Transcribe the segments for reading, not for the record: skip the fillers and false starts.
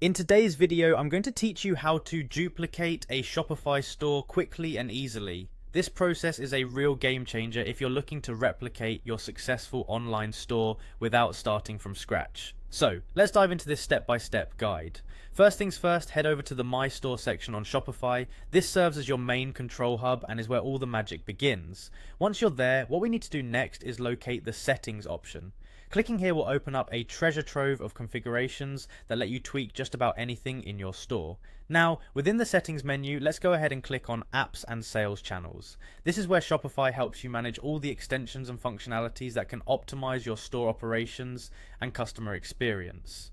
In today's video, I'm going to teach you how to duplicate a Shopify store quickly and easily. This process is a real game changer if you're looking to replicate your successful online store without starting from scratch. So, let's dive into this step-by-step guide. First things first, head over to the My Store section on Shopify. This serves as your main control hub and is where all the magic begins. Once you're there, what we need to do next is locate the settings option. Clicking here will open up a treasure trove of configurations that let you tweak just about anything in your store. Now, within the settings menu, let's go ahead and click on Apps and Sales Channels. This is where Shopify helps you manage all the extensions and functionalities that can optimize your store operations and customer experience.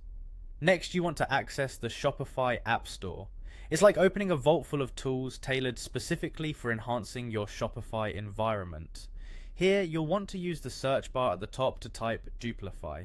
Next, you want to access the Shopify App Store. It's like opening a vault full of tools tailored specifically for enhancing your Shopify environment. Here, you'll want to use the search bar at the top to type Duplify.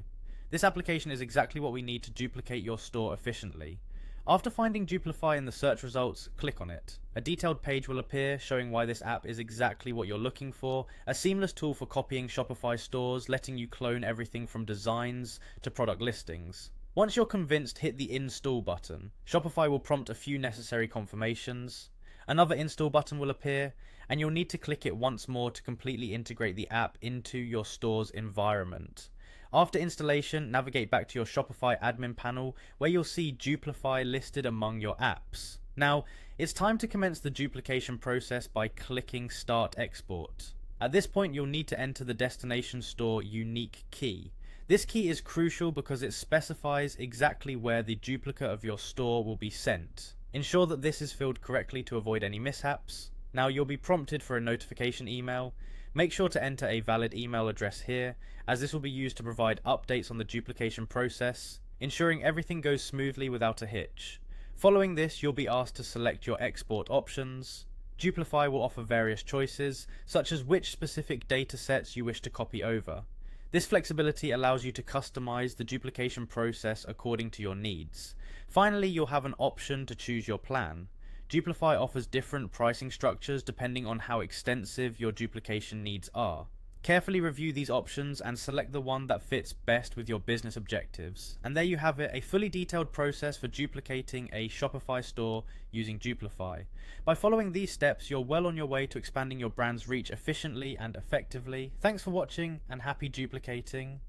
This application is exactly what we need to duplicate your store efficiently. After finding Duplify in the search results, click on it. A detailed page will appear showing why this app is exactly what you're looking for, a seamless tool for copying Shopify stores, letting you clone everything from designs to product listings. Once you're convinced, hit the Install button. Shopify will prompt a few necessary confirmations. Another install button will appear, and you'll need to click it once more to completely integrate the app into your store's environment. After installation, navigate back to your Shopify admin panel where you'll see Duplify listed among your apps. Now, it's time to commence the duplication process by clicking Start Export. At this point, you'll need to enter the destination store unique key. This key is crucial because it specifies exactly where the duplicate of your store will be sent. Ensure that this is filled correctly to avoid any mishaps. Now you'll be prompted for a notification email. Make sure to enter a valid email address here, as this will be used to provide updates on the duplication process, ensuring everything goes smoothly without a hitch. Following this, you'll be asked to select your export options. Duplify will offer various choices, such as which specific data sets you wish to copy over. This flexibility allows you to customize the duplication process according to your needs. Finally, you'll have an option to choose your plan. Duplify offers different pricing structures depending on how extensive your duplication needs are. Carefully review these options and select the one that fits best with your business objectives. And there you have it, a fully detailed process for duplicating a Shopify store using Duplify. By following these steps, you're well on your way to expanding your brand's reach efficiently and effectively. Thanks for watching and happy duplicating.